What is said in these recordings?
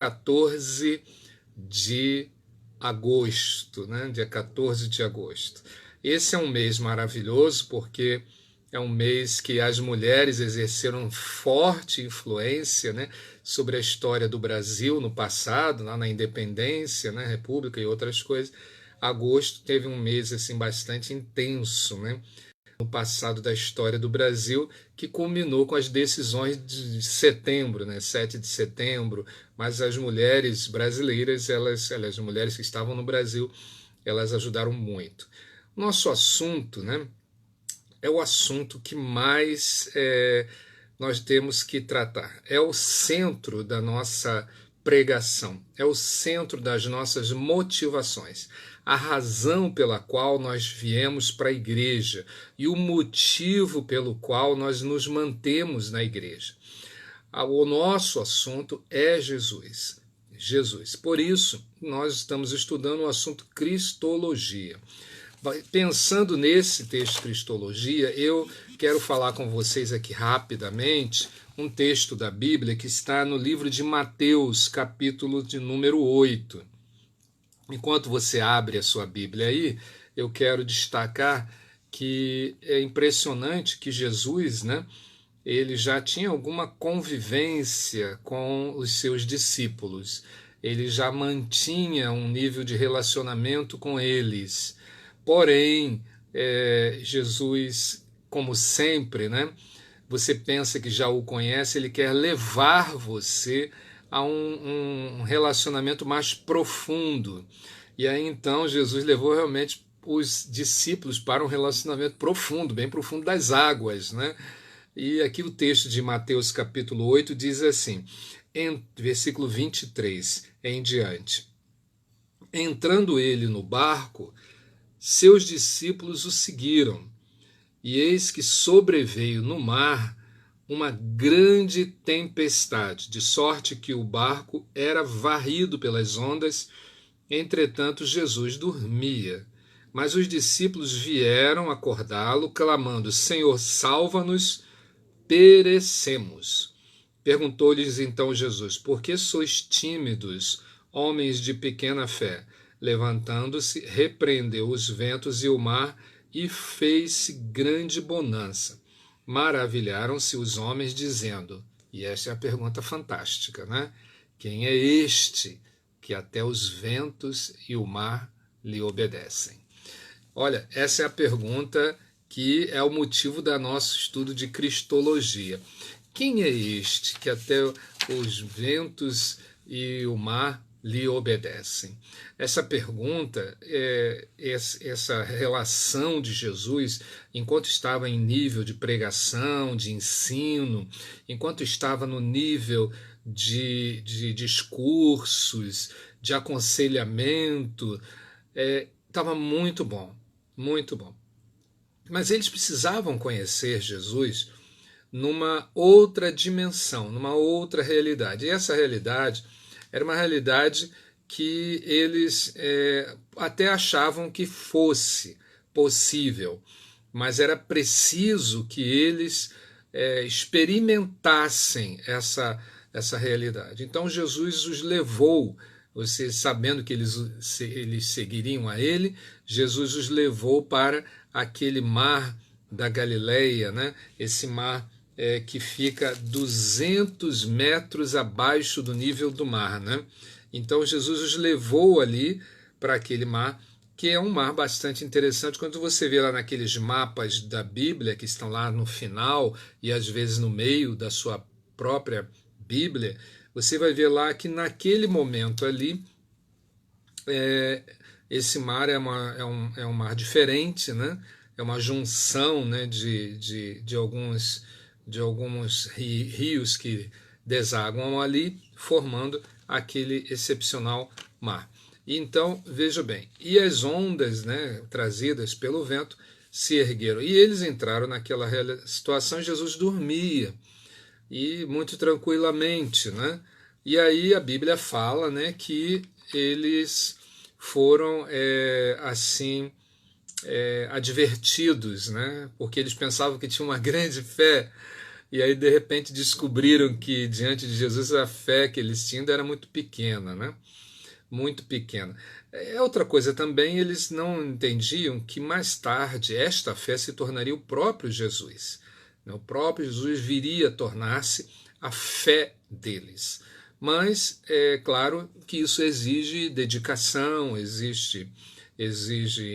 14 de agosto, né? Dia 14 de agosto. Esse é um mês maravilhoso porque é um mês que as mulheres exerceram forte influência, né, sobre a história do Brasil no passado, lá na independência, né, República e outras coisas. Agosto teve um mês assim bastante intenso, né, no passado da história do Brasil, que culminou com as decisões de setembro, né, 7 de setembro, mas as mulheres brasileiras, as mulheres que estavam no Brasil, elas ajudaram muito. Nosso assunto, né, é o assunto que mais nós temos que tratar. É o centro da nossa pregação, é o centro das nossas motivações, a razão pela qual nós viemos para a igreja e o motivo pelo qual nós nos mantemos na igreja. O nosso assunto é Jesus. Jesus. Por isso, nós estamos estudando o assunto Cristologia. Pensando nesse texto Cristologia, eu quero falar com vocês aqui rapidamente um texto da Bíblia que está no livro de Mateus, capítulo de número 8. Enquanto você abre a sua Bíblia aí, eu quero destacar que é impressionante que Jesus, né, ele já tinha alguma convivência com os seus discípulos. Ele já mantinha um nível de relacionamento com eles. Porém, Jesus, como sempre, né, você pensa que já o conhece, ele quer levar você a um relacionamento mais profundo. E aí então Jesus levou realmente os discípulos para um relacionamento profundo, bem profundo das águas, né? E aqui o texto de Mateus capítulo 8 diz assim, versículo 23 em diante. Entrando ele no barco, seus discípulos o seguiram, e eis que sobreveio no mar uma grande tempestade, de sorte que o barco era varrido pelas ondas. Entretanto, Jesus dormia. Mas os discípulos vieram acordá-lo, clamando: Senhor, salva-nos, perecemos. Perguntou-lhes então Jesus: Por que sois tímidos, homens de pequena fé? Levantando-se, repreendeu os ventos e o mar, e fez-se grande bonança. Maravilharam-se os homens, dizendo, e esta é a pergunta fantástica, né? Quem é este que até os ventos e o mar lhe obedecem? Olha, essa é a pergunta que é o motivo do nosso estudo de Cristologia. Quem é este que até os ventos e o mar lhe obedecem? Essa pergunta, essa relação de Jesus, enquanto estava em nível de pregação, de ensino, enquanto estava no nível de discursos, de aconselhamento, estava muito bom, muito bom. Mas eles precisavam conhecer Jesus numa outra dimensão, numa outra realidade. E essa realidade era uma realidade que eles até achavam que fosse possível, mas era preciso que eles experimentassem essa realidade. Então Jesus os levou, você sabendo que eles seguiriam a ele, Jesus os levou para aquele mar da Galileia, né? Esse mar que fica 200 metros abaixo do nível do mar, né? Então Jesus os levou ali para aquele mar, que é um mar bastante interessante. Quando você vê lá naqueles mapas da Bíblia, que estão lá no final e às vezes no meio da sua própria Bíblia, você vai ver lá que naquele momento ali, esse mar é um mar diferente, né? É uma junção, né, de alguns rios que desaguam ali, formando aquele excepcional mar. Então, veja bem, e as ondas, né, trazidas pelo vento se ergueram. E eles entraram naquela situação, Jesus dormia, e muito tranquilamente, né? E aí a Bíblia fala, né, que eles foram assim advertidos, né? Porque eles pensavam que tinham uma grande fé, e aí de repente descobriram que diante de Jesus a fé que eles tinham era muito pequena, né? Muito pequena. Outra coisa também, eles não entendiam que mais tarde esta fé se tornaria o próprio Jesus. O próprio Jesus viria a tornar-se a fé deles. Mas é claro que isso exige dedicação, exige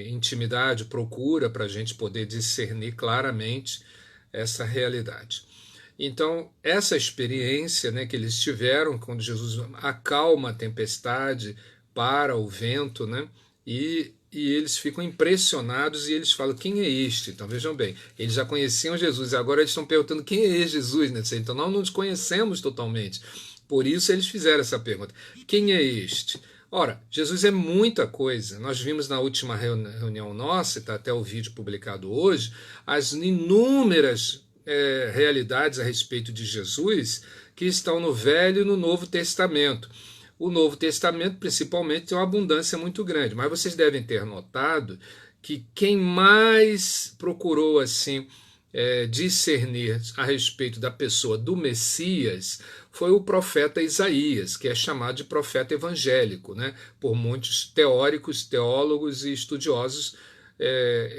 intimidade, procura para a gente poder discernir claramente essa realidade. Então, essa experiência, né, que eles tiveram quando Jesus acalma a tempestade, para o vento, né, e eles ficam impressionados e eles falam, quem é este? Então vejam bem, eles já conheciam Jesus, agora eles estão perguntando quem é esse Jesus, né? Então nós não nos conhecemos totalmente. Por isso eles fizeram essa pergunta, quem é este? Ora, Jesus é muita coisa. Nós vimos na última reunião nossa, está até o vídeo publicado hoje, as inúmeras realidades a respeito de Jesus que estão no Velho e no Novo Testamento. O Novo Testamento, principalmente, tem uma abundância muito grande, mas vocês devem ter notado que quem mais procurou assim discernir a respeito da pessoa do Messias foi o profeta Isaías, que é chamado de profeta evangélico, né, por muitos teóricos, teólogos e estudiosos,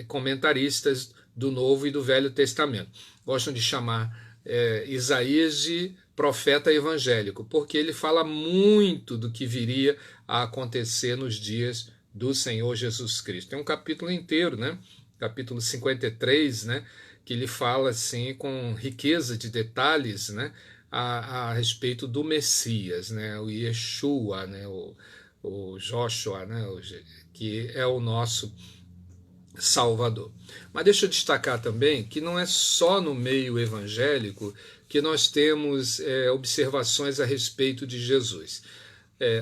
comentaristas do Novo e do Velho Testamento. Gostam de chamar Isaías de profeta evangélico, porque ele fala muito do que viria a acontecer nos dias do Senhor Jesus Cristo. Tem um capítulo inteiro, né? Capítulo 53, né? Que ele fala assim com riqueza de detalhes, né? A respeito do Messias, né? O Yeshua, né? O Joshua, né? Que é o nosso Salvador. Mas deixa eu destacar também que não é só no meio evangélico que nós temos observações a respeito de Jesus.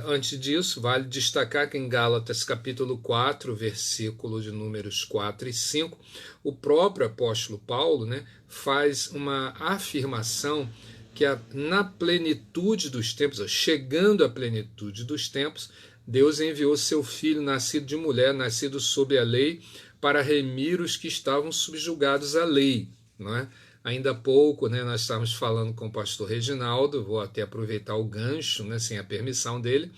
Antes disso, vale destacar que em Gálatas capítulo 4, versículo de números 4 e 5, o próprio apóstolo Paulo, né, faz uma afirmação que na plenitude dos tempos, chegando à plenitude dos tempos, Deus enviou seu filho, nascido de mulher, nascido sob a lei, para remir os que estavam subjugados à lei, não é? Ainda há pouco, né, nós estávamos falando com o pastor Reginaldo, vou até aproveitar o gancho, né, sem a permissão dele,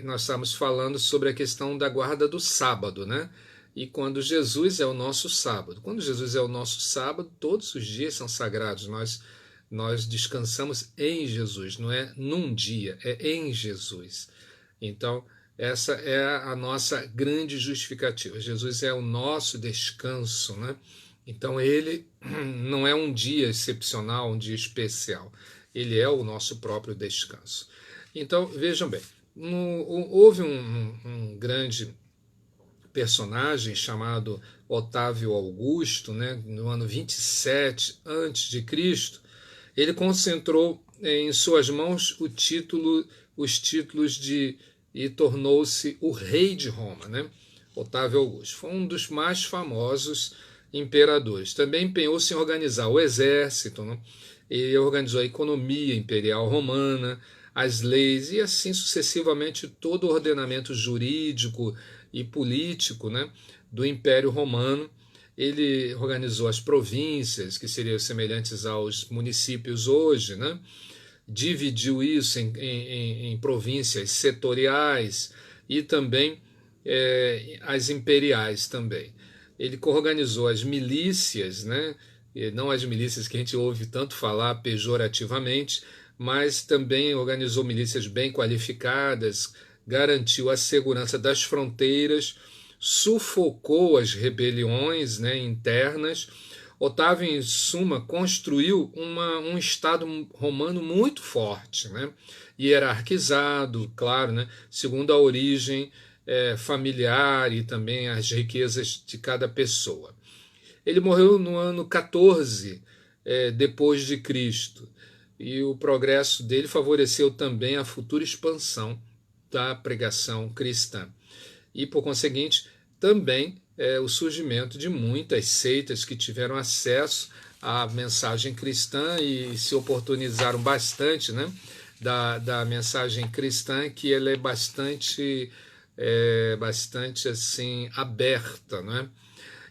nós estávamos falando sobre a questão da guarda do sábado, né? E quando Jesus é o nosso sábado. Quando Jesus é o nosso sábado, todos os dias são sagrados, nós descansamos em Jesus, não é num dia, é em Jesus. Então, essa é a nossa grande justificativa. Jesus é o nosso descanso, né? Então ele não é um dia excepcional, um dia especial. Ele é o nosso próprio descanso. Então, vejam bem, houve um grande personagem chamado Otávio Augusto, né, no ano 27 a.C., ele concentrou em suas mãos os títulos de e tornou-se o rei de Roma, né? Otávio Augusto. Foi um dos mais famosos imperadores. Também empenhou-se em organizar o exército, né? Ele organizou a economia imperial romana, as leis e assim sucessivamente todo o ordenamento jurídico e político, né, do Império Romano. Ele organizou as províncias, que seriam semelhantes aos municípios hoje, né? Dividiu isso em províncias setoriais e também as imperiais também. Ele organizou as milícias, né? E não as milícias que a gente ouve tanto falar pejorativamente, mas também organizou milícias bem qualificadas, garantiu a segurança das fronteiras, sufocou as rebeliões, né, internas. Otávio, em suma, construiu um Estado romano muito forte, né? Hierarquizado, claro, né? Segundo a origem familiar e também as riquezas de cada pessoa. Ele morreu no ano 14 depois de Cristo, e o progresso dele favoreceu também a futura expansão da pregação cristã. E, por conseguinte, também o surgimento de muitas seitas que tiveram acesso à mensagem cristã e se oportunizaram bastante, né, da mensagem cristã, que ela é bastante assim aberta, né?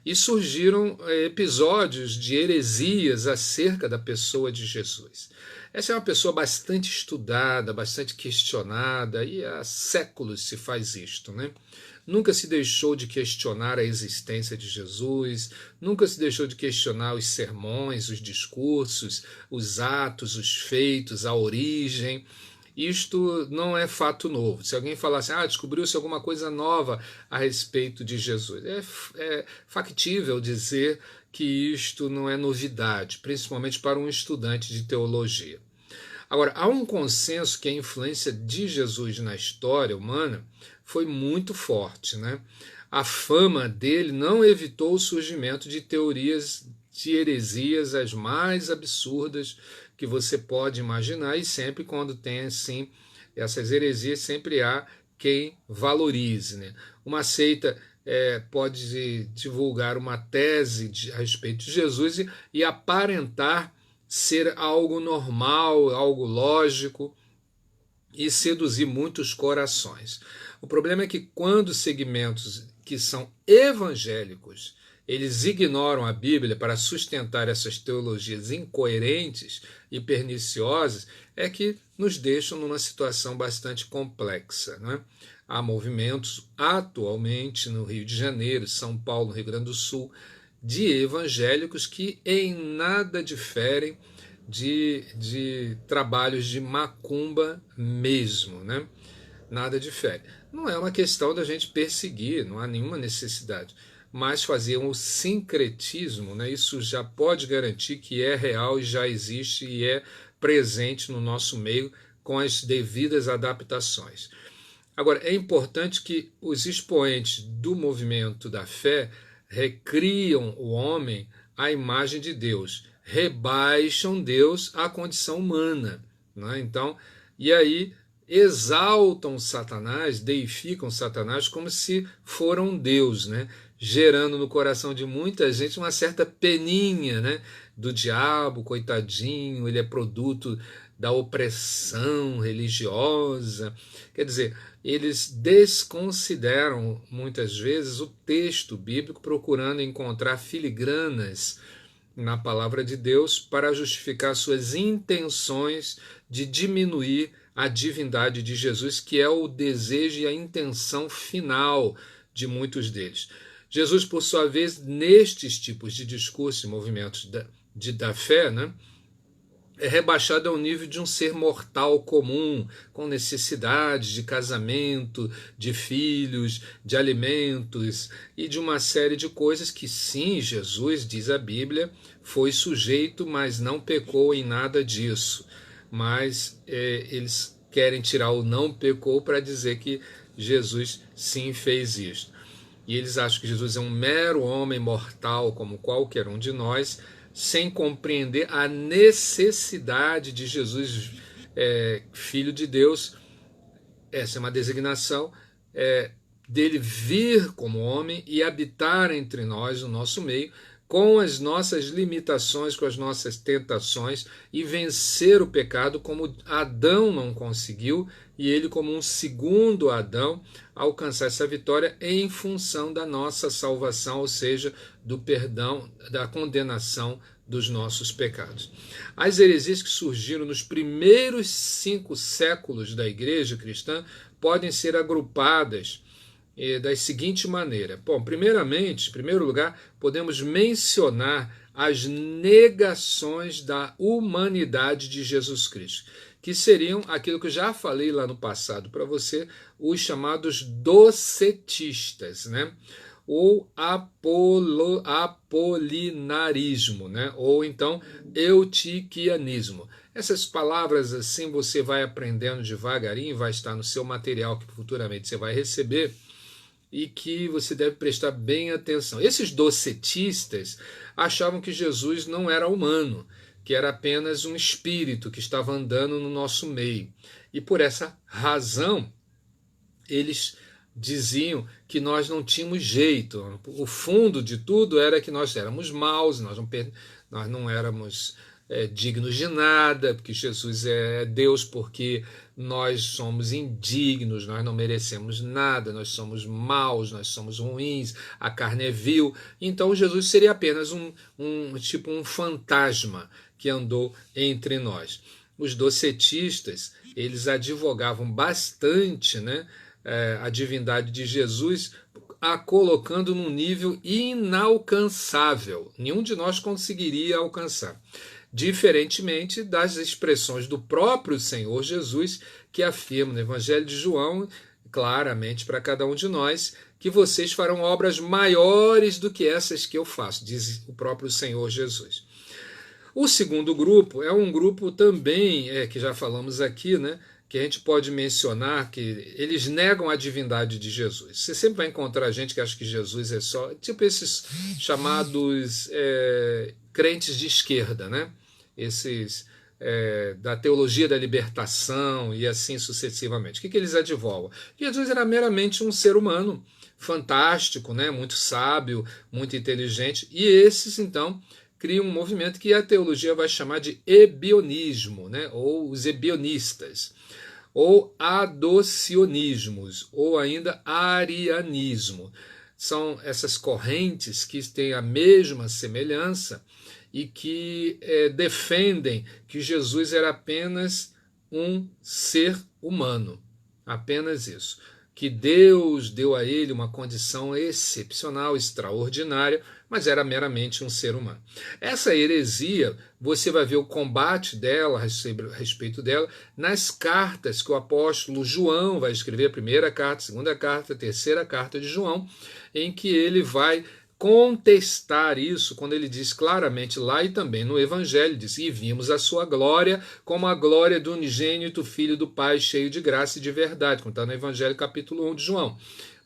e surgiram episódios de heresias acerca da pessoa de Jesus. Essa é uma pessoa bastante estudada, bastante questionada, e há séculos se faz isto, né? Nunca se deixou de questionar a existência de Jesus, nunca se deixou de questionar os sermões, os discursos, os atos, os feitos, a origem. Isto não é fato novo. Se alguém falar assim, descobriu-se alguma coisa nova a respeito de Jesus, é factível dizer que isto não é novidade, principalmente para um estudante de teologia. Agora, há um consenso que a influência de Jesus na história humana foi muito forte, né? A fama dele não evitou o surgimento de teorias de heresias as mais absurdas que você pode imaginar, e sempre quando tem assim essas heresias, sempre há quem valorize, né? Uma seita pode divulgar uma tese a respeito de Jesus e aparentar ser algo normal, algo lógico, e seduzir muitos corações. O problema é que quando segmentos que são evangélicos, eles ignoram a Bíblia para sustentar essas teologias incoerentes e perniciosas, é que nos deixam numa situação bastante complexa, não é? Há movimentos atualmente no Rio de Janeiro, São Paulo, no Rio Grande do Sul, de evangélicos que em nada diferem de trabalhos de macumba mesmo, né? Nada difere. Não é uma questão da gente perseguir, não há nenhuma necessidade, mas fazer um sincretismo, né? Isso já pode garantir que é real e já existe e é presente no nosso meio com as devidas adaptações. Agora, é importante que os expoentes do movimento da fé recriam o homem à imagem de Deus, rebaixam Deus à condição humana, né? Então, e aí exaltam Satanás, deificam Satanás como se fora um Deus, né? Gerando no coração de muita gente uma certa peninha, né? Do diabo, coitadinho, ele é produto da opressão religiosa. Quer dizer, eles desconsideram muitas vezes o texto bíblico, procurando encontrar filigranas na palavra de Deus para justificar suas intenções de diminuir a divindade de Jesus, que é o desejo e a intenção final de muitos deles. Jesus, por sua vez, nestes tipos de discurso e movimentos da fé, né, é rebaixado ao nível de um ser mortal comum, com necessidades de casamento, de filhos, de alimentos e de uma série de coisas que, sim, Jesus, diz a Bíblia, foi sujeito, mas não pecou em nada disso. Mas eles querem tirar o não pecou para dizer que Jesus sim fez isso. E eles acham que Jesus é um mero homem mortal, como qualquer um de nós, sem compreender a necessidade de Jesus, Filho de Deus. Essa é uma designação dele vir como homem e habitar entre nós, no nosso meio, com as nossas limitações, com as nossas tentações, e vencer o pecado como Adão não conseguiu, e ele, como um segundo Adão, alcançar essa vitória em função da nossa salvação, ou seja, do perdão, da condenação dos nossos pecados. As heresias que surgiram nos primeiros 5 séculos da igreja cristã podem ser agrupadas da seguinte maneira. Bom, primeiramente, em primeiro lugar, podemos mencionar as negações da humanidade de Jesus Cristo, que seriam aquilo que eu já falei lá no passado para você, os chamados docetistas, né? Ou apolinarismo, né? Ou então eutiquianismo. Essas palavras assim você vai aprendendo devagarinho, vai estar no seu material que futuramente você vai receber, e que você deve prestar bem atenção. Esses docetistas achavam que Jesus não era humano, que era apenas um espírito que estava andando no nosso meio. E por essa razão, eles diziam que nós não tínhamos jeito. O fundo de tudo era que nós éramos maus, nós não éramos dignos de nada, porque Jesus é Deus, porque nós somos indignos, nós não merecemos nada, nós somos maus, nós somos ruins, a carne é vil. Então Jesus seria apenas um fantasma que andou entre nós. Os docetistas, eles advogavam bastante, né, a divindade de Jesus, a colocando num nível inalcançável. Nenhum de nós conseguiria alcançar. Diferentemente das expressões do próprio Senhor Jesus, que afirma no Evangelho de João, claramente para cada um de nós, que vocês farão obras maiores do que essas que eu faço, diz o próprio Senhor Jesus. O segundo grupo é um grupo também, que já falamos aqui, né, que a gente pode mencionar, que eles negam a divindade de Jesus. Você sempre vai encontrar gente que acha que Jesus é só, tipo esses chamados crentes de esquerda, né? Esses da teologia da libertação e assim sucessivamente. O que eles advogam? Jesus era meramente um ser humano fantástico, né? Muito sábio, muito inteligente, e esses, então, criam um movimento que a teologia vai chamar de ebionismo, né? Ou os ebionistas, ou adocionismos, ou ainda arianismo. São essas correntes que têm a mesma semelhança e que defendem que Jesus era apenas um ser humano, apenas isso. Que Deus deu a ele uma condição excepcional, extraordinária, mas era meramente um ser humano. Essa heresia, você vai ver o combate dela, a respeito dela, nas cartas que o apóstolo João vai escrever, a primeira carta, a segunda carta, a terceira carta de João, em que ele vai contestar isso, quando ele diz claramente lá e também no Evangelho, diz: e vimos a sua glória como a glória do unigênito Filho do Pai, cheio de graça e de verdade, como está no Evangelho capítulo 1 de João.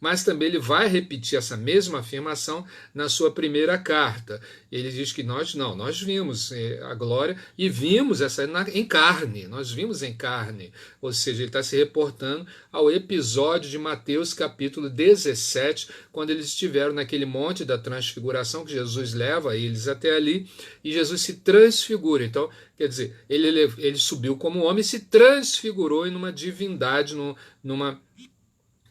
Mas também ele vai repetir essa mesma afirmação na sua primeira carta. Ele diz que nós vimos a glória e vimos essa em carne, nós vimos em carne. Ou seja, ele está se reportando ao episódio de Mateus capítulo 17, quando eles estiveram naquele monte da transfiguração, que Jesus leva eles até ali, e Jesus se transfigura. Então, quer dizer, ele subiu como homem e se transfigurou em uma divindade, numa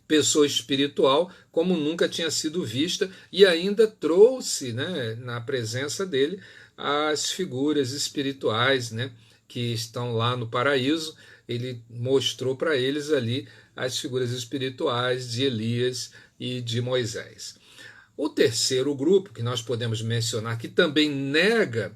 pessoa espiritual como nunca tinha sido vista, e ainda trouxe, né, na presença dele as figuras espirituais, né, que estão lá no paraíso. Ele mostrou para eles ali as figuras espirituais de Elias e de Moisés. O terceiro grupo que nós podemos mencionar, que também nega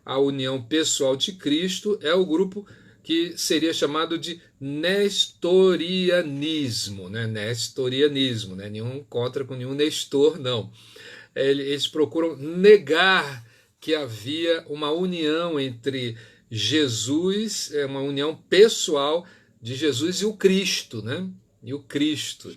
a união pessoal de Cristo, é o grupo que seria chamado de nestorianismo, né? Nestorianismo, né? Nenhum contra com nenhum Nestor, não. Eles procuram negar que havia uma união entre Jesus, uma união pessoal de Jesus e o Cristo, né? E o Cristo,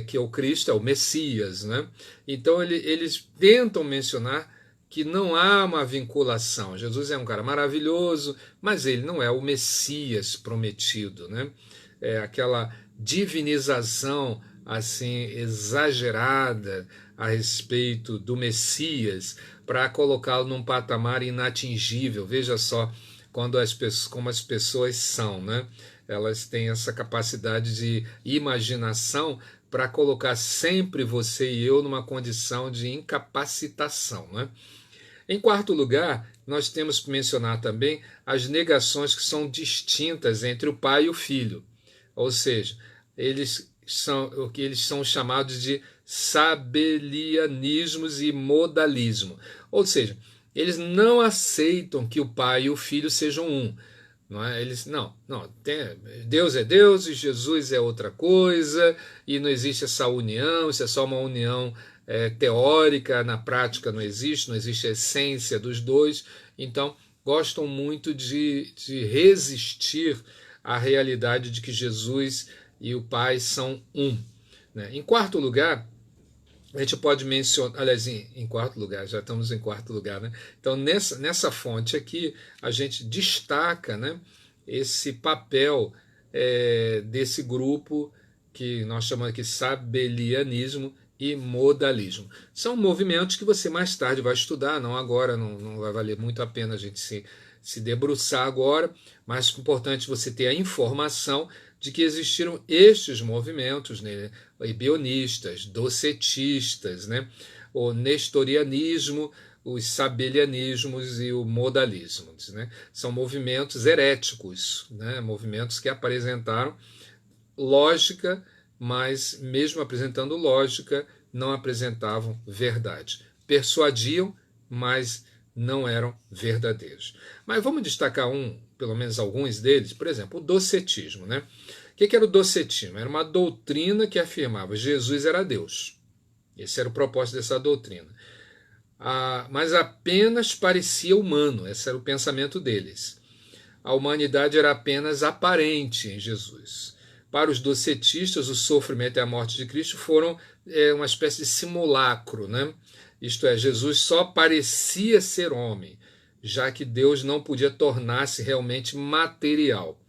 que é o Cristo, é o Messias, né? Então eles tentam mencionar que não há uma vinculação. Jesus é um cara maravilhoso, mas ele não é o Messias prometido, né? É aquela divinização assim exagerada a respeito do Messias para colocá-lo num patamar inatingível. Veja só como as pessoas são, né? Elas têm essa capacidade de imaginação para colocar sempre você e eu numa condição de incapacitação, né? Em quarto lugar, nós temos que mencionar também as negações que são distintas entre o pai e o filho. Ou seja, eles são chamados de sabelianismos e modalismo. Ou seja, eles não aceitam que o pai e o filho sejam um. Não é? Deus é Deus e Jesus é outra coisa, e não existe essa união, isso é só uma união teórica, na prática não existe a essência dos dois. Então gostam muito de resistir à realidade de que Jesus e o Pai são um, né? Em quarto lugar, a gente pode mencionar, aliás, em quarto lugar, já estamos em quarto lugar, né? Então nessa fonte aqui a gente destaca, né, esse papel desse grupo que nós chamamos aqui sabelianismo e modalismo. São movimentos que você mais tarde vai estudar, não agora, não vai valer muito a pena a gente se debruçar agora, mas é importante você ter a informação de que existiram estes movimentos, né, ebionistas, docetistas, né, o nestorianismo, os sabelianismos e o modalismo, né, são movimentos heréticos, né, movimentos que apresentaram lógica, mas mesmo apresentando lógica, não apresentavam verdade. Persuadiam, mas não eram verdadeiros. Mas vamos destacar pelo menos alguns deles, por exemplo, o docetismo, né? O que era o docetismo? Era uma doutrina que afirmava que Jesus era Deus. Esse era o propósito dessa doutrina. Mas apenas parecia humano, esse era o pensamento deles. A humanidade era apenas aparente em Jesus. Para os docetistas, o sofrimento e a morte de Cristo foram uma espécie de simulacro, né? Isto é, Jesus só parecia ser homem, já que Deus não podia tornar-se realmente material.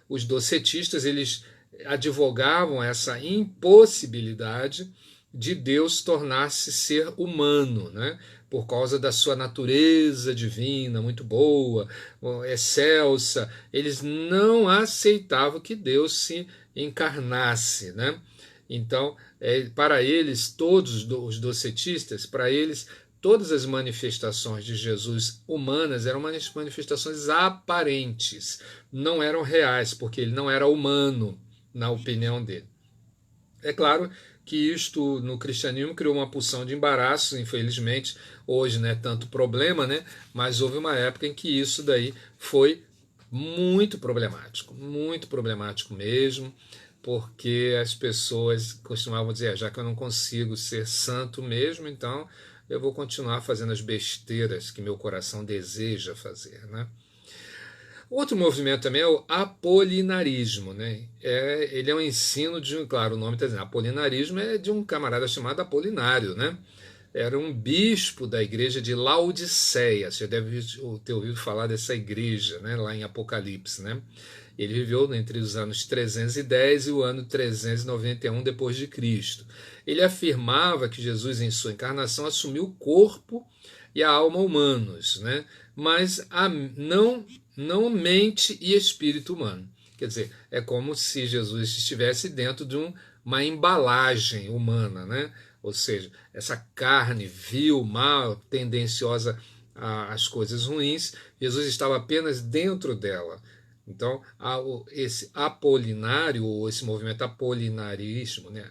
Os docetistas, eles advogavam essa impossibilidade de Deus tornar-se ser humano, né? Por causa da sua natureza divina, muito boa, excelsa. Eles não aceitavam que Deus se encarnasse, né? Então, para eles, todos os docetistas, para eles, todas as manifestações de Jesus humanas eram manifestações aparentes, não eram reais, porque ele não era humano, na opinião dele. É claro que isto no cristianismo criou uma porção de embaraço, infelizmente, hoje não é tanto problema, né? Mas houve uma época em que isso daí foi muito problemático mesmo, porque as pessoas costumavam dizer, já que eu não consigo ser santo mesmo, então eu vou continuar fazendo as besteiras que meu coração deseja fazer, né? Outro movimento também é o apolinarismo, né? Ele é um ensino de, claro, o nome está dizendo, apolinarismo é de um camarada chamado Apolinário, né? Era um bispo da igreja de Laodiceia. Você deve ter ouvido falar dessa igreja, né? Lá em Apocalipse, né? Ele viveu entre os anos 310 e o ano 391 depois de Cristo. Ele afirmava que Jesus, em sua encarnação, assumiu o corpo e a alma humanos, né? Mas não mente e espírito humano. Quer dizer, é como se Jesus estivesse dentro de uma embalagem humana, né? Ou seja, essa carne vil, mal, tendenciosa às coisas ruins, Jesus estava apenas dentro dela. Então, esse apolinário, ou esse movimento apolinarismo, né?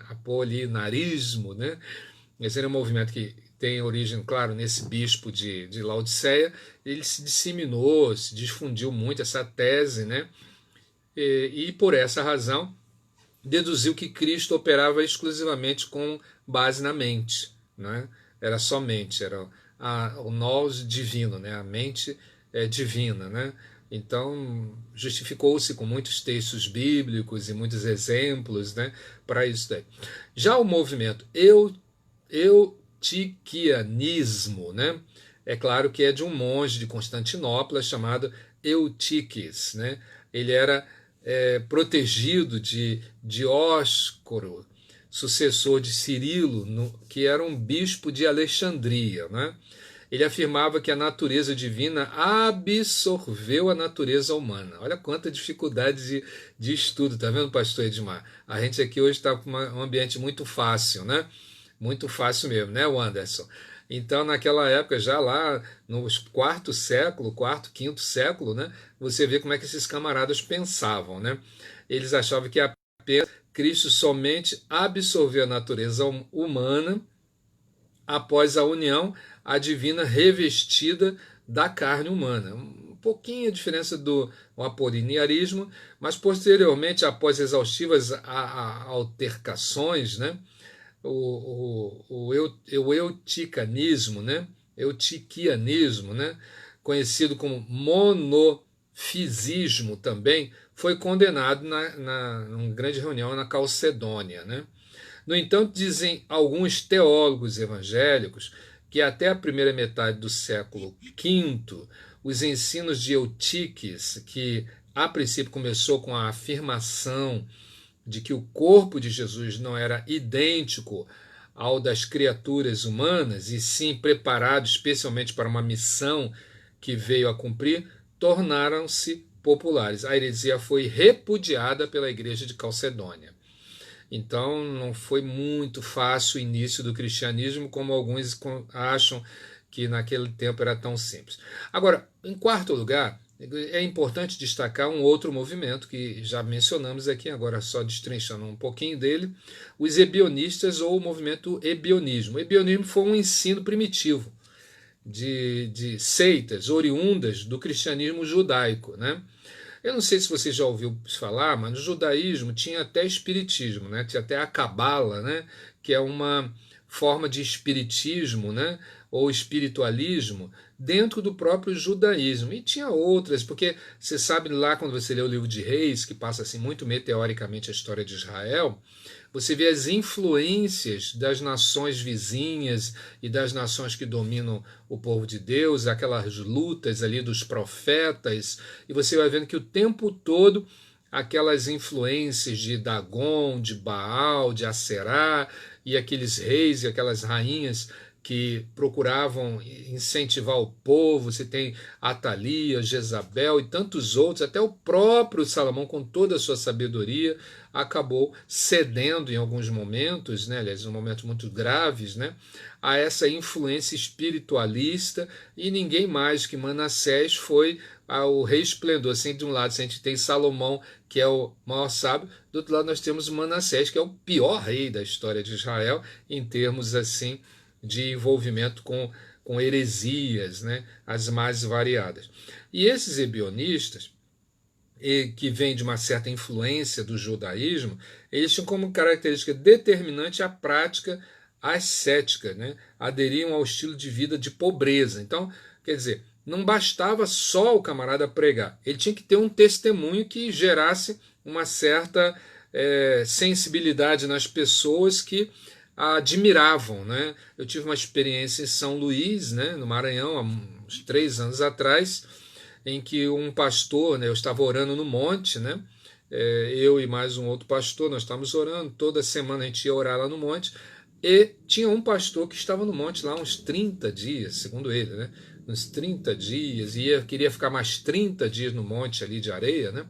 Esse era um movimento que tem origem, claro, nesse bispo de Laodiceia. Ele se disseminou, se difundiu muito essa tese, né? E por essa razão deduziu que Cristo operava exclusivamente com base na mente, né? Era só mente, era o nous divino, né? A mente divina, né? Então justificou-se com muitos textos bíblicos e muitos exemplos, né, para isso daí. Já o movimento eutiquianismo, né, é claro que é de um monge de Constantinopla chamado Eutiques, né? Ele era protegido de Dióscoro, sucessor de Cirilo, que era um bispo de Alexandria, né? Ele afirmava que a natureza divina absorveu a natureza humana. Olha quanta dificuldade de estudo, tá vendo, pastor Edmar? A gente aqui hoje está com um ambiente muito fácil, né? Muito fácil mesmo, né, Anderson? Então, naquela época, já lá no quarto, quinto século, né, você vê como é que esses camaradas pensavam, né? Eles achavam que apenas Cristo somente absorveu a natureza humana após a união a divina revestida da carne humana. Um pouquinho a diferença do apolinarismo, mas posteriormente, após exaustivas altercações, né, o eutiquianismo, né, conhecido como monofisismo também, foi condenado numa grande reunião na Calcedônia, né? No entanto, dizem alguns teólogos evangélicos que até a primeira metade do século V, os ensinos de Eutiques, que a princípio começou com a afirmação de que o corpo de Jesus não era idêntico ao das criaturas humanas, e sim preparado especialmente para uma missão que veio a cumprir, tornaram-se populares. A heresia foi repudiada pela igreja de Calcedônia. Então não foi muito fácil o início do cristianismo, como alguns acham que naquele tempo era tão simples. Agora, em quarto lugar, é importante destacar um outro movimento que já mencionamos aqui, agora só destrinchando um pouquinho dele, os ebionistas ou o movimento ebionismo. O ebionismo foi um ensino primitivo de seitas oriundas do cristianismo judaico, né? Eu não sei se você já ouviu falar, mas no judaísmo tinha até espiritismo, né? Tinha até a cabala, né? Que é uma forma de espiritismo, né? Ou espiritualismo dentro do próprio judaísmo. E tinha outras, porque você sabe lá quando você lê o livro de Reis, que passa assim muito meteoricamente a história de Israel, você vê as influências das nações vizinhas e das nações que dominam o povo de Deus, aquelas lutas ali dos profetas, e você vai vendo que o tempo todo aquelas influências de Dagon, de Baal, de Aserá, e aqueles reis e aquelas rainhas que procuravam incentivar o povo. Você tem Atalia, Jezabel e tantos outros, até o próprio Salomão, com toda a sua sabedoria, acabou cedendo em alguns momentos, né, aliás, em momentos muito graves, né, a essa influência espiritualista, e ninguém mais que Manassés foi ao resplendor. Assim, de um lado a gente tem Salomão, que é o maior sábio, do outro lado nós temos Manassés, que é o pior rei da história de Israel, em termos assim de envolvimento com heresias, né, as mais variadas. E esses ebionistas, que vêm de uma certa influência do judaísmo, eles tinham como característica determinante a prática ascética, né? Aderiam ao estilo de vida de pobreza. Então, quer dizer, não bastava só o camarada pregar, ele tinha que ter um testemunho que gerasse uma certa sensibilidade nas pessoas que a admiravam, né? Eu tive uma experiência em São Luís, né, no Maranhão, há uns 3 anos atrás, em que um pastor, né, eu estava orando no monte, né, eu e mais um outro pastor, nós estávamos orando, toda semana a gente ia orar lá no monte, e tinha um pastor que estava no monte lá uns 30 dias, segundo ele, né, uns 30 dias, e queria ficar mais 30 dias no monte ali de areia, né,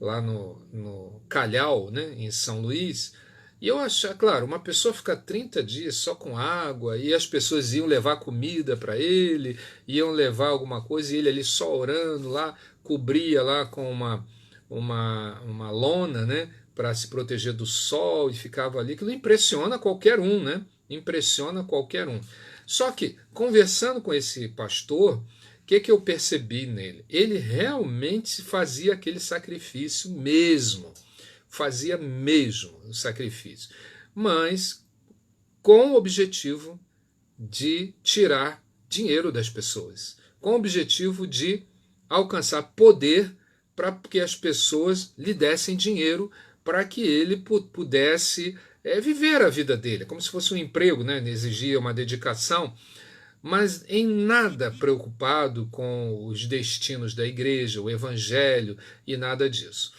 lá no Calhau, né, em São Luís. E eu achava, claro, uma pessoa ficar 30 dias só com água, e as pessoas iam levar comida para ele, iam levar alguma coisa, e ele ali só orando lá, cobria lá com uma lona, né, para se proteger do sol, e ficava ali. Aquilo impressiona qualquer um, né? Impressiona qualquer um. Só que, conversando com esse pastor, o que eu percebi nele? Ele realmente fazia aquele sacrifício mesmo. Fazia mesmo o sacrifício, mas com o objetivo de tirar dinheiro das pessoas, com o objetivo de alcançar poder para que as pessoas lhe dessem dinheiro para que ele pudesse viver a vida dele, como se fosse um emprego, né? Exigia uma dedicação, mas em nada preocupado com os destinos da igreja, o evangelho e nada disso.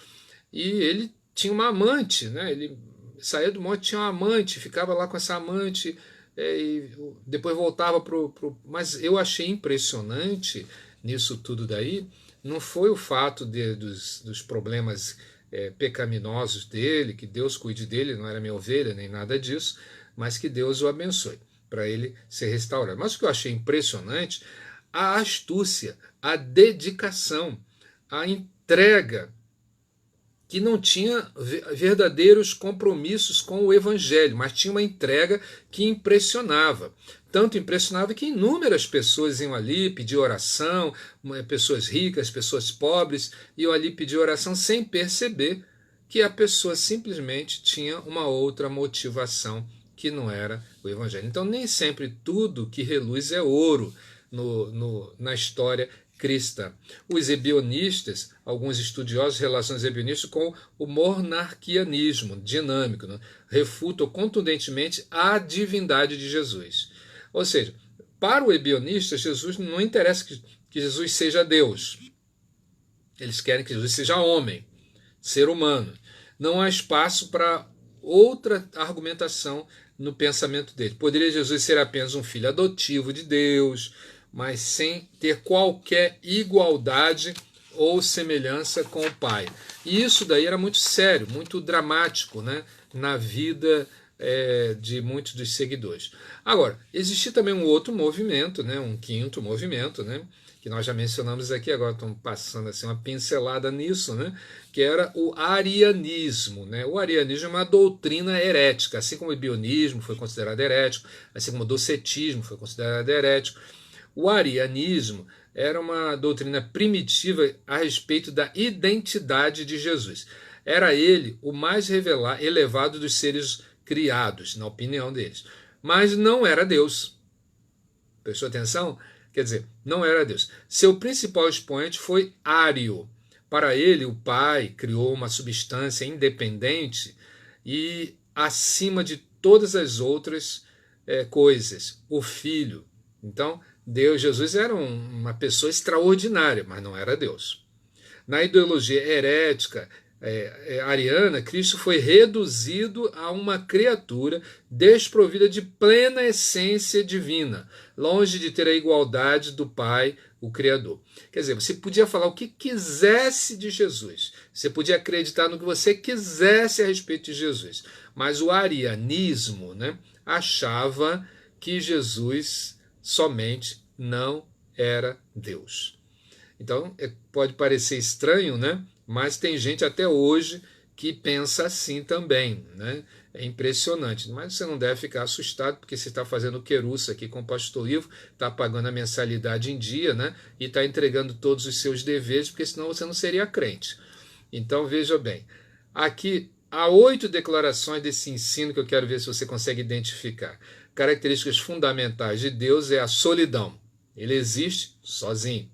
E ele tinha uma amante, né? Ele saía do monte, tinha uma amante, ficava lá com essa amante, e depois voltava Mas eu achei impressionante nisso tudo daí, não foi o fato dos problemas pecaminosos dele, que Deus cuide dele, não era minha ovelha, nem nada disso, mas que Deus o abençoe, para ele ser restaurado. Mas o que eu achei impressionante, a astúcia, a dedicação, a entrega, que não tinha verdadeiros compromissos com o evangelho, mas tinha uma entrega que impressionava. Tanto impressionava que inúmeras pessoas iam ali pedir oração, pessoas ricas, pessoas pobres, iam ali pedir oração sem perceber que a pessoa simplesmente tinha uma outra motivação que não era o evangelho. Então nem sempre tudo que reluz é ouro na história cristã. Os ebionistas, alguns estudiosos relacionam os ebionistas com o monarquianismo dinâmico, né? Refutam contundentemente a divindade de Jesus. Ou seja, para o ebionista, Jesus não interessa que Jesus seja Deus. Eles querem que Jesus seja homem, ser humano. Não há espaço para outra argumentação no pensamento dele. Poderia Jesus ser apenas um filho adotivo de Deus, mas sem ter qualquer igualdade ou semelhança com o Pai. E isso daí era muito sério, muito dramático, né, na vida de muitos dos seguidores. Agora, existia também um outro movimento, né, um quinto movimento, né, que nós já mencionamos aqui, agora estamos passando assim, uma pincelada nisso, né, que era o arianismo. Né? O arianismo é uma doutrina herética, assim como o bionismo foi considerado herético, assim como o docetismo foi considerado herético. O arianismo era uma doutrina primitiva a respeito da identidade de Jesus. Era ele o mais elevado dos seres criados, na opinião deles. Mas não era Deus. Prestou atenção? Quer dizer, não era Deus. Seu principal expoente foi Ário. Para ele, o Pai criou uma substância independente e acima de todas as outras coisas, o Filho. Então, Deus, Jesus era uma pessoa extraordinária, mas não era Deus. Na ideologia herética ariana, Cristo foi reduzido a uma criatura desprovida de plena essência divina, longe de ter a igualdade do Pai, o Criador. Quer dizer, você podia falar o que quisesse de Jesus, você podia acreditar no que você quisesse a respeito de Jesus, mas o arianismo, né, achava que Jesus somente não era Deus. Então, pode parecer estranho, né? Mas tem gente até hoje que pensa assim também, né? É impressionante. Mas você não deve ficar assustado, porque você está fazendo querusça aqui com o Pastor Ivo, está pagando a mensalidade em dia, né? E está entregando todos os seus deveres, porque senão você não seria crente. Então, veja bem, aqui há 8 declarações desse ensino que eu quero ver se você consegue identificar. Características fundamentais de Deus é a solidão. Ele existe sozinho.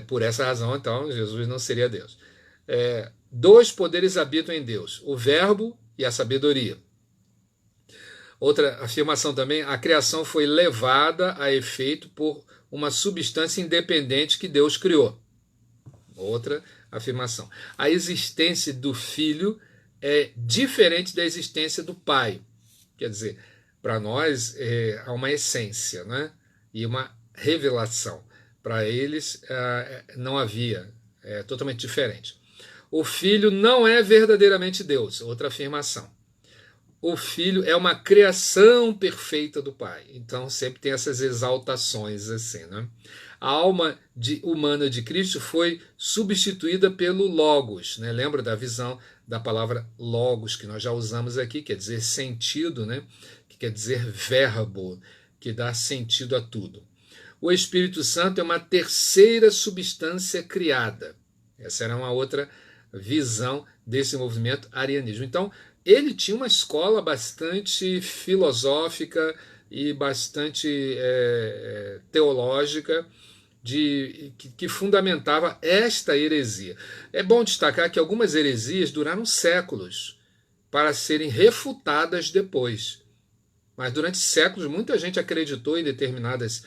Por essa razão, então, Jesus não seria Deus. 2 poderes habitam em Deus, o verbo e a sabedoria. Outra afirmação também, a criação foi levada a efeito por uma substância independente que Deus criou. Outra afirmação. A existência do Filho é diferente da existência do Pai. Quer dizer, para nós há uma essência, né? E uma revelação. Para eles não havia, é totalmente diferente. O Filho não é verdadeiramente Deus, outra afirmação. O Filho é uma criação perfeita do Pai. Então sempre tem essas exaltações assim, né? A alma humana de Cristo foi substituída pelo Logos, né? Lembra da visão da palavra Logos, que nós já usamos aqui, quer dizer sentido, né? Que quer dizer verbo, que dá sentido a tudo. O Espírito Santo é uma terceira substância criada. Essa era uma outra visão desse movimento arianismo. Então, ele tinha uma escola bastante filosófica e bastante teológica que fundamentava esta heresia. É bom destacar que algumas heresias duraram séculos para serem refutadas depois. Mas durante séculos muita gente acreditou em determinadas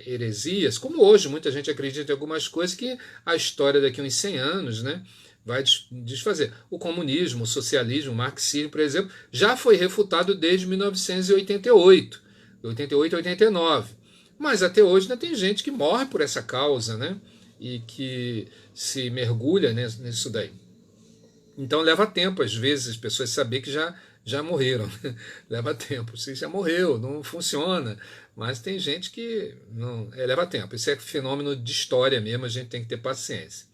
heresias, como hoje muita gente acredita em algumas coisas que a história daqui a uns 100 anos, né, vai desfazer. O comunismo, o socialismo, o marxismo, por exemplo, já foi refutado desde 1988, 88, 89. Mas até hoje ainda tem gente que morre por essa causa, né, e que se mergulha nisso daí. Então leva tempo, às vezes, as pessoas saber que já morreram. Leva tempo. Se já morreu, não funciona. Mas tem gente que não leva tempo. Isso é fenômeno de história mesmo, a gente tem que ter paciência.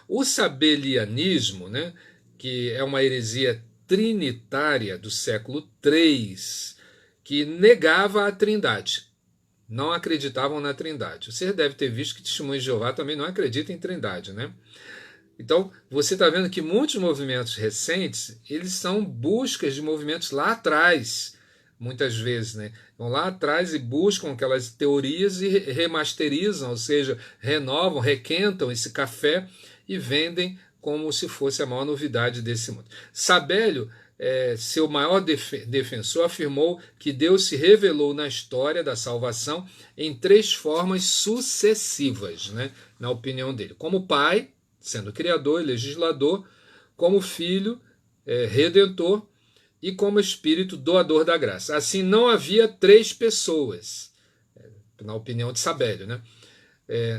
O sabelianismo, né, que é uma heresia trinitária do século III, que negava a Trindade. Não acreditavam na Trindade. Você deve ter visto que Testemunhas de Jeová também não acredita em Trindade, né? Então, você está vendo que muitos movimentos recentes, eles são buscas de movimentos lá atrás, muitas vezes, né? Vão lá atrás e buscam aquelas teorias e remasterizam, ou seja, renovam, requentam esse café e vendem como se fosse a maior novidade desse mundo. Sabélio, seu maior defensor, afirmou que Deus se revelou na história da salvação em 3 formas sucessivas, né? Na opinião dele. Como Pai, sendo criador e legislador, como Filho, redentor, e como Espírito doador da graça. Assim, não havia 3 pessoas. na opinião de Sabélio, né?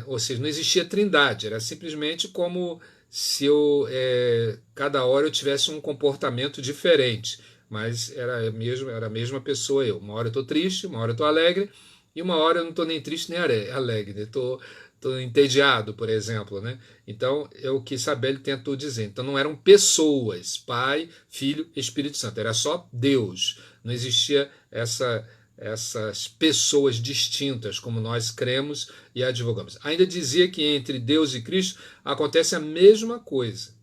Ou seja, não existia trindade, era simplesmente como se cada hora eu tivesse um comportamento diferente, mas era a mesma pessoa eu. Uma hora eu estou triste, uma hora eu estou alegre, e uma hora eu não estou nem triste nem alegre, estou entediado, por exemplo, né? Então é o que Sabélio tentou dizer. Então não eram pessoas, Pai, Filho, Espírito Santo, era só Deus. Não existia essas pessoas distintas, como nós cremos e advogamos. Ainda dizia que entre Deus e Cristo acontece a mesma coisa.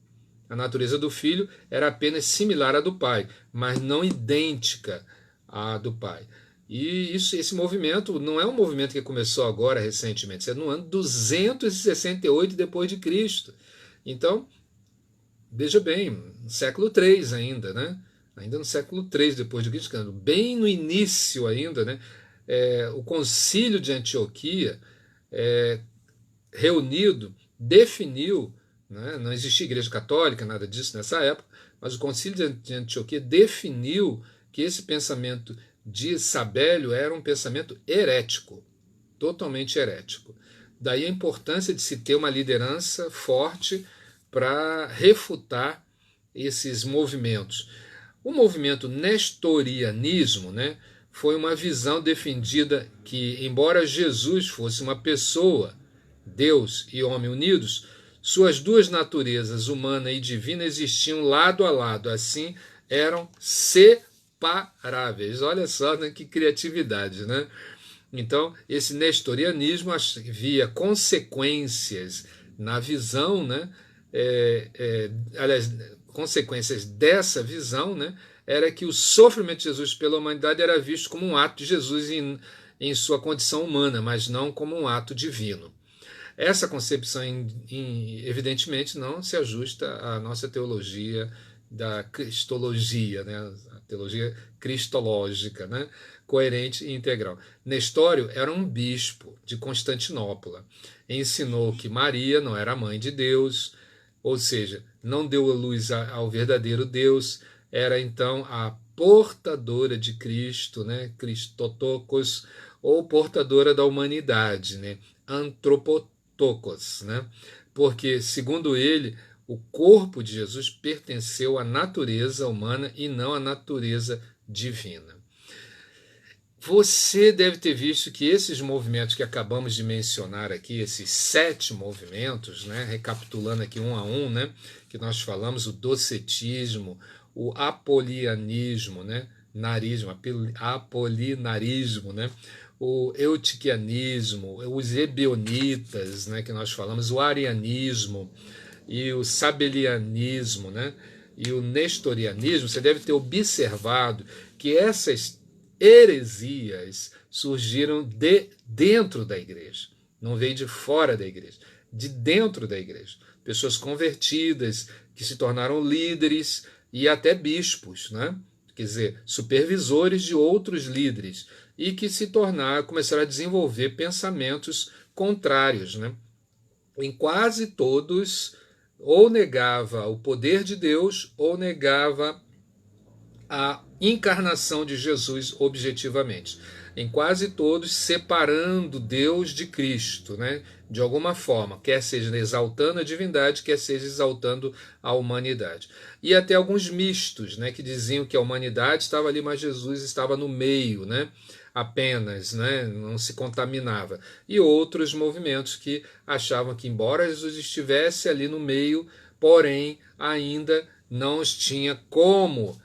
A natureza do Filho era apenas similar à do Pai, mas não idêntica à do Pai. E esse movimento não é um movimento que começou agora recentemente, é no ano 268 depois de Cristo. Então, veja bem, no século III ainda, né? Ainda no século III depois de Cristo, bem no início ainda, né? O Concílio de Antioquia, reunido, definiu, né? Não existia igreja católica, nada disso nessa época, mas o Concílio de Antioquia definiu que esse pensamento de Sabélio era um pensamento herético, totalmente herético. Daí a importância de se ter uma liderança forte para refutar esses movimentos. O movimento nestorianismo, né, foi uma visão defendida que, embora Jesus fosse uma pessoa, Deus e homem unidos, suas duas naturezas, humana e divina, existiam lado a lado, assim eram separáveis. Olha só, né, que criatividade, né? Então, esse nestorianismo via consequências na visão, né? Aliás, consequências dessa visão, né? Era que o sofrimento de Jesus pela humanidade era visto como um ato de Jesus em sua condição humana, mas não como um ato divino. Essa concepção, evidentemente, não se ajusta à nossa teologia da cristologia, né? A teologia cristológica, né? Coerente e integral. Nestório era um bispo de Constantinopla. Ensinou que Maria não era a mãe de Deus, ou seja, não deu a luz ao verdadeiro Deus, era então a portadora de Cristo, né? Christotokos, ou portadora da humanidade, né? Antropotokos, né? Porque, segundo ele, o corpo de Jesus pertenceu à natureza humana e não à natureza divina. Você deve ter visto que esses movimentos que acabamos de mencionar aqui, esses 7 movimentos, né, recapitulando aqui um a um, né, que nós falamos, o docetismo, o apolianismo, né, apolinarismo, né, o eutiquianismo, os ebionitas, né, que nós falamos, o arianismo e o sabelianismo, né, e o nestorianismo, você deve ter observado que essas heresias surgiram de dentro da igreja, não veio de fora da igreja, de dentro da igreja. Pessoas convertidas que se tornaram líderes e até bispos, né? Quer dizer, supervisores de outros líderes e que começaram a desenvolver pensamentos contrários, né? Em quase todos, ou negava o poder de Deus ou negava a encarnação de Jesus objetivamente. Em quase todos, separando Deus de Cristo, né? De alguma forma, quer seja exaltando a divindade, quer seja exaltando a humanidade. E até alguns mistos, né? Que diziam que a humanidade estava ali, mas Jesus estava no meio, né? Apenas, né? Não se contaminava. E outros movimentos que achavam que, embora Jesus estivesse ali no meio, porém ainda não tinha como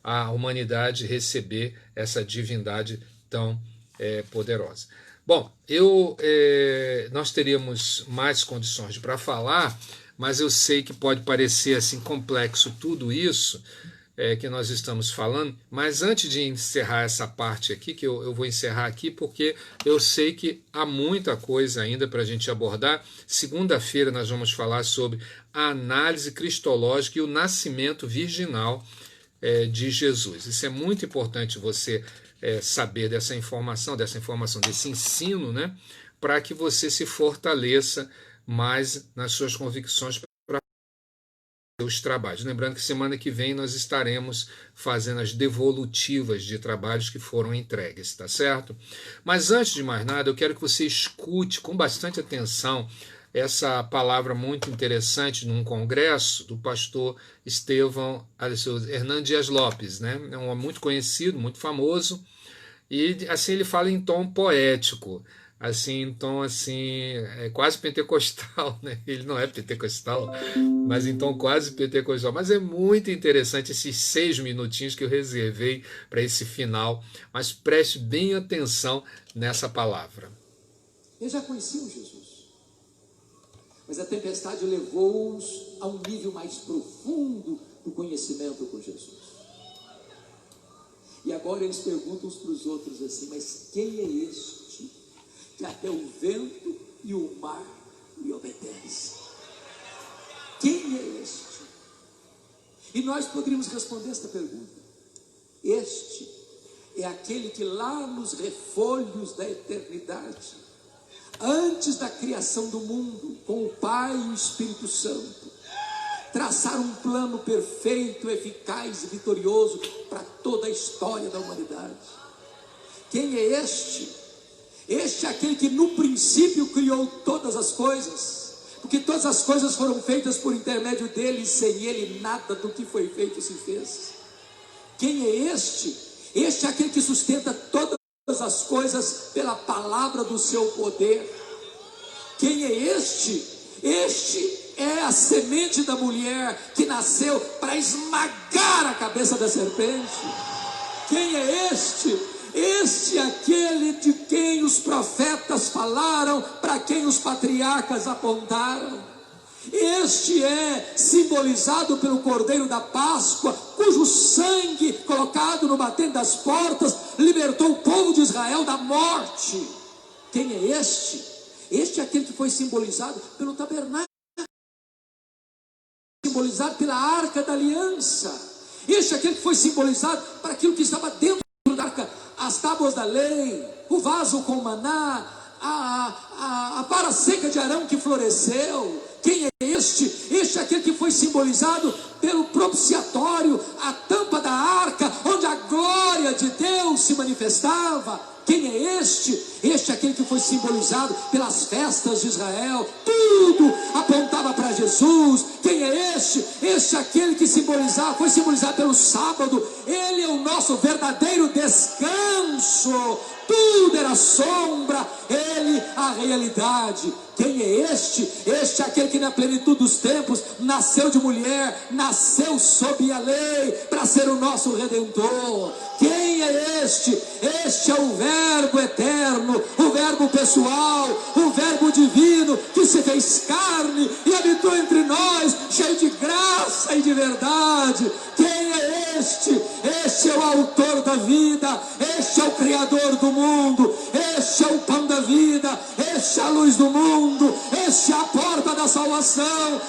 a humanidade receber essa divindade tão poderosa. Bom, nós teríamos mais condições para falar, mas eu sei que pode parecer assim complexo tudo isso que nós estamos falando, mas antes de encerrar essa parte aqui, que eu vou encerrar aqui porque eu sei que há muita coisa ainda para a gente abordar. Segunda-feira nós vamos falar sobre a análise cristológica e o nascimento virginal de Jesus. Isso é muito importante você saber desse ensino, né, para que você se fortaleça mais nas suas convicções os trabalhos. Lembrando que semana que vem nós estaremos fazendo as devolutivas de trabalhos que foram entregues, tá certo? Mas antes de mais nada, eu quero que você escute com bastante atenção essa palavra muito interessante num congresso do pastor Estevão Hernán Dias Lopes, né? É um homem muito conhecido, muito famoso, e assim ele fala em tom poético, assim, em tom assim, quase pentecostal, né? Ele não é pentecostal, mas em tom quase pentecostal. Mas é muito interessante esses 6 minutinhos que eu reservei para esse final, mas preste bem atenção nessa palavra. Eles já conheciam Jesus, mas a tempestade levou-os a um nível mais profundo do conhecimento com Jesus. E agora eles perguntam uns para os outros assim: mas quem é este que até o vento e o mar lhe obedecem? Quem é este? E nós poderíamos responder esta pergunta: este é aquele que lá nos refolhos da eternidade, antes da criação do mundo, com o Pai e o Espírito Santo, traçaram um plano perfeito, eficaz e vitorioso para toda a história da humanidade. Quem é este? Este é aquele que no princípio criou todas as coisas, porque todas as coisas foram feitas por intermédio dele, e sem ele nada do que foi feito se fez. Quem é este? Este é aquele que sustenta todas as coisas pela palavra do seu poder. Quem é este? Este é a semente da mulher que nasceu para esmagar a cabeça da serpente. Quem é este? Este é aquele de quem os profetas falaram, para quem os patriarcas apontaram. Este é simbolizado pelo Cordeiro da Páscoa, cujo sangue, colocado no batente das portas, libertou o povo de Israel da morte. Quem é este? Este é aquele que foi simbolizado pelo tabernáculo, simbolizado pela arca da aliança. Este é aquele que foi simbolizado para aquilo que estava dentro da arca: as tábuas da lei, o vaso com maná, a vara seca de Arão que floresceu. Quem é este? Este é aquele que foi simbolizado pelo propiciatório, a tampa da arca, onde a glória de Deus se manifestava. Quem é este? Este é aquele que foi simbolizado pelas festas de Israel. Tudo apontava para Jesus. Quem é este? Este é aquele que foi simbolizado pelo sábado. Ele é o nosso verdadeiro descanso. Tudo era sombra, ele a realidade. Quem é este? Este é aquele que na plenitude dos tempos nasceu de mulher, nasceu sob a lei, para ser o nosso Redentor. Quem é este? Este é o Verbo eterno, o Verbo pessoal, o Verbo divino, que se fez carne e habitou entre nós, cheio de graça e de verdade. Quem é este? Este é o autor da vida, este é o Criador do mundo, este é o pão da vida, este é a luz do mundo, este é a porta da salvação,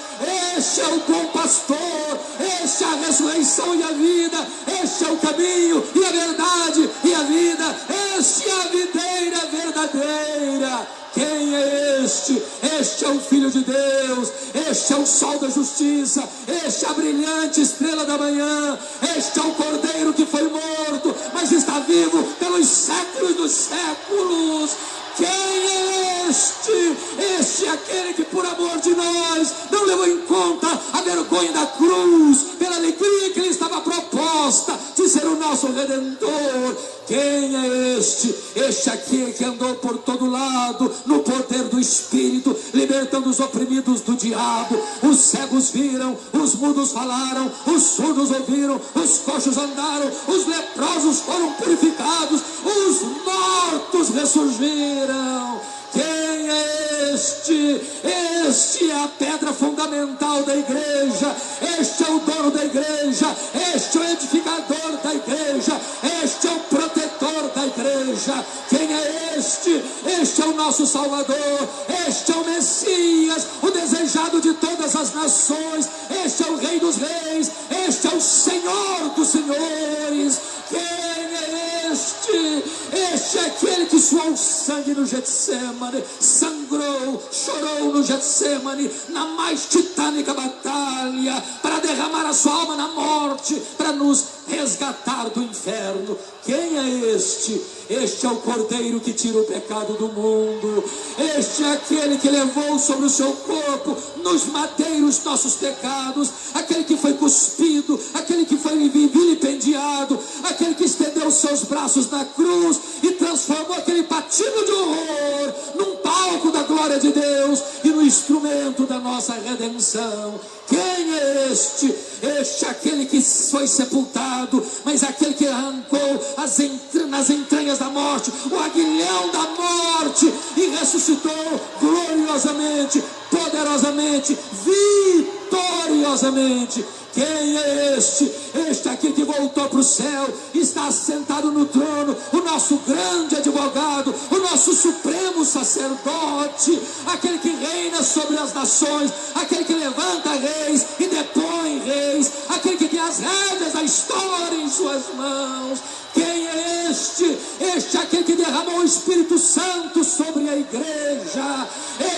este é o bom pastor, este é a ressurreição e a vida, este é o caminho e a verdade e a vida, este é a videira verdadeira. Quem é este? Este é o Filho de Deus, este é o sol da justiça, este é a brilhante estrela da manhã, este é o Cordeiro que foi morto, mas está vivo pelos séculos dos séculos. Quem é este? Este é aquele que por amor de nós não levou em conta a vergonha da cruz, pela alegria que lhe estava proposta de ser o nosso Redentor. Quem é este? Este é aquele que andou por todo lado no poder do Espírito, libertando os oprimidos do diabo. Os cegos viram, os mudos falaram, os surdos ouviram, os coxos andaram, os leprosos foram purificados, os mortos ressurgiram. Quem é este? Este é a pedra fundamental da igreja, este é o dono da igreja, este é o edificador da igreja, este é o protetor da igreja. Quem é este? Este é o nosso Salvador, este é o Messias, o desejado de todas as nações, este é o Rei dos Reis, este é o Senhor dos Senhores. Quem é este? Este é aquele que suou sangue no Getsemane, sangrou, chorou no Getsemane, na mais titânica batalha, para derramar a sua alma na morte, para nos resgatar do inferno. Quem é este? Este é o Cordeiro que tira o pecado do mundo. Este é aquele que levou sobre o seu corpo nos madeiros nossos pecados, aquele que foi cuspido, aquele que foi vilipendiado, aquele que estendeu os seus braços na cruz e transformou aquele patíbulo de horror num palco da glória de Deus e no instrumento da nossa redenção. Quem é este? Este é aquele que foi sepultado, mas aquele que arrancou nas entranhas da morte, o aguilhão da morte, e ressuscitou gloriosamente, poderosamente, vitoriosamente. Quem é este? Este é aquele que voltou para o céu, está sentado no trono, o nosso grande advogado, o nosso supremo sacerdote, aquele que reina sobre as nações, aquele que levanta reis e depõe reis, aquele que tem as rédeas da história em suas mãos. Quem é este? Este é aquele que derramou o Espírito Santo sobre a igreja.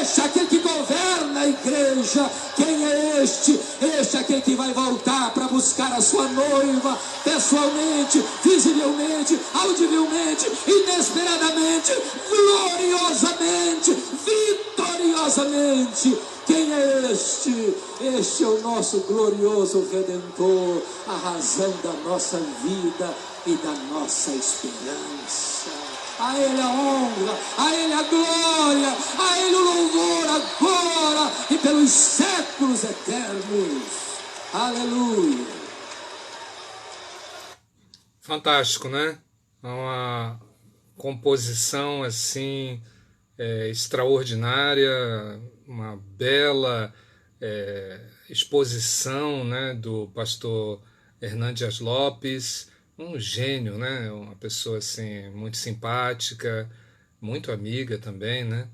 Este é aquele que governa a igreja. Quem é este? Este é aquele que vai voltar para buscar a sua noiva, pessoalmente, visivelmente, audivelmente, inesperadamente, gloriosamente, vitoriosamente. Quem é este? Este é o nosso glorioso Redentor, a razão da nossa vida e da nossa esperança. A Ele a honra, a Ele a glória, a Ele o louvor agora e pelos séculos eternos. Aleluia. Fantástico, né? Uma composição assim extraordinária, uma bela exposição, né, do pastor Hernán Dias Lopes, um gênio, né? Uma pessoa assim muito simpática, muito amiga também, né?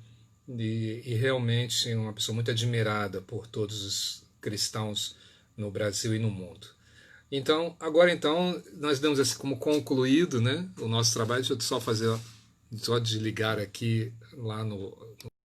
E realmente uma pessoa muito admirada por todos os cristãos no Brasil e no mundo. Então, agora então, nós damos assim como concluído, né, o nosso trabalho. Deixa eu só fazer, só desligar aqui lá no